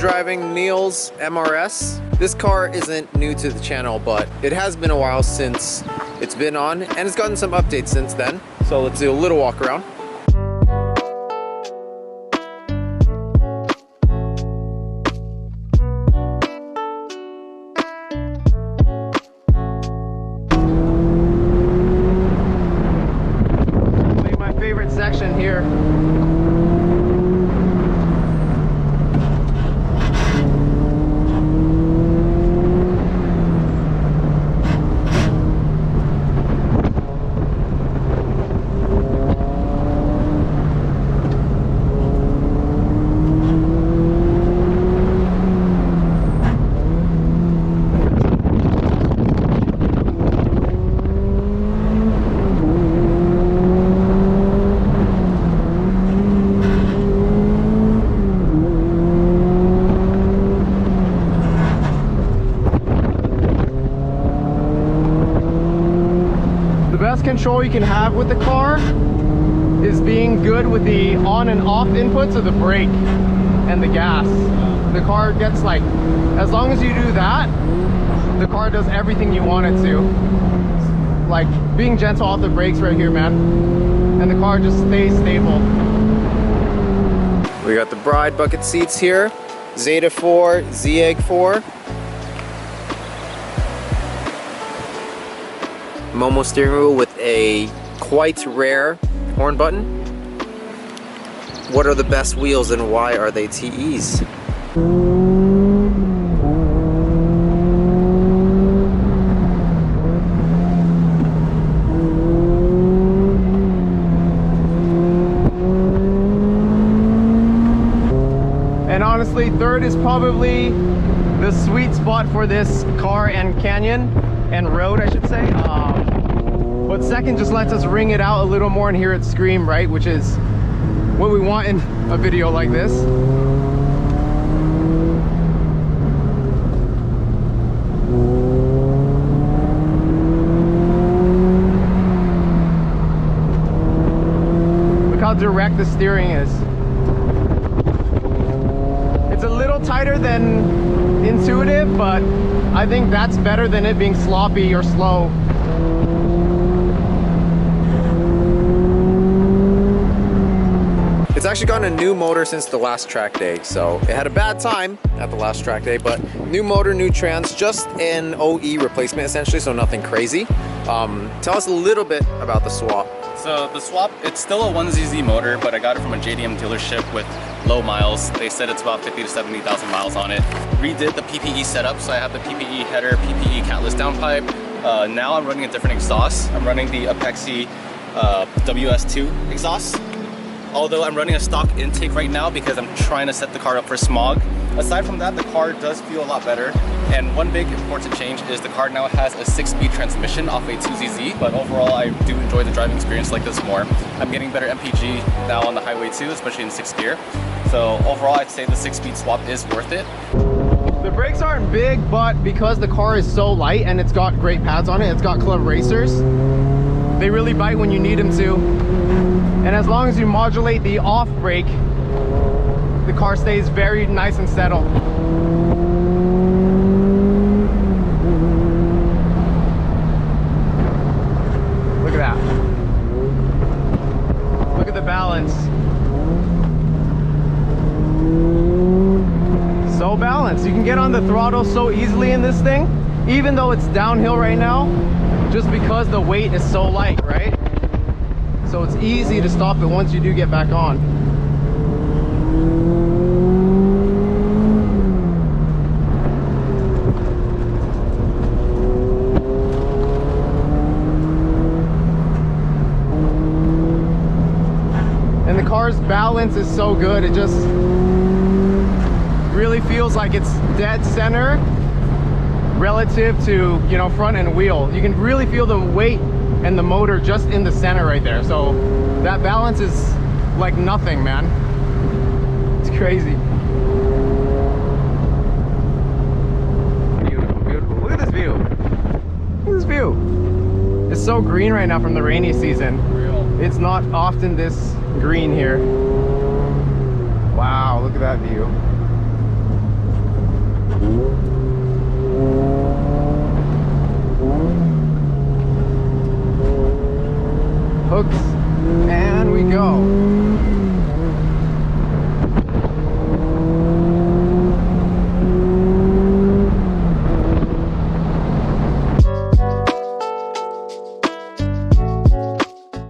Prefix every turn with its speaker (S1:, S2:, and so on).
S1: driving Neil's MRS. This car isn't new to the channel, but it has been a while since it's been on, and it's gotten some updates since then. So let's do a little walk around. My favorite section here. Control you can have with the car is being good with the on and off inputs of the brake and the gas. The car gets like, as long as you do that, the car does everything you want it to. Like being gentle off the brakes right here, man. And the car just stays stable. We got the bride bucket seats here. Zeta 4, Z-Egg 4. Momo steering wheel with a quite rare horn button. What are the best wheels and why are they TEs? And honestly, third is probably the sweet spot for this car and canyon and road, I should say. But second just lets us ring it out a little more and hear it scream, right? Which is what we want in a video like this. Look how direct the steering is. It's a little tighter than intuitive, but I think that's better than it being sloppy or slow. It's actually gotten a new motor since the last track day, so it had a bad time at the last track day, but new motor, new trans, just an OE replacement essentially, so nothing crazy. Tell us a little bit about the swap.
S2: So the swap, it's still a 1ZZ motor, but I got it from a JDM dealership with low miles. They said it's about 50 to 70,000 miles on it. Redid the PPE setup, so I have the PPE header, PPE catless downpipe. Now I'm running a different exhaust. I'm running the Apexi WS2 exhaust. Although I'm running a stock intake right now because I'm trying to set the car up for smog. Aside from that, the car does feel a lot better. And one big important change is the car now has a 6-speed transmission off a 2ZZ, but overall I do enjoy the driving experience like this more. I'm getting better MPG now on the highway too, especially in 6th gear. So overall I'd say the 6-speed swap is worth it. The brakes aren't big, but because the car is so light and it's got great pads on it, it's got club racers, they really bite when you need them to. And as long as you modulate the off brake, the car stays very nice and settled. Look at that. Look at the balance. So balanced. You can get on the throttle so easily in this thing, even though it's downhill right now, just because the weight is so light, right? So it's easy to stop it once you do get back on. And the car's balance is so good, it just really feels like it's dead center relative to, you know, front and wheel. You can really feel the weight and the motor just in the center right there. So that balance is like nothing, man. It's crazy. Beautiful, beautiful. Look at this view. Look at this view. It's so green right now from the rainy season. Real. It's not often this green here. Wow, look at that view.
S1: folks, and we go.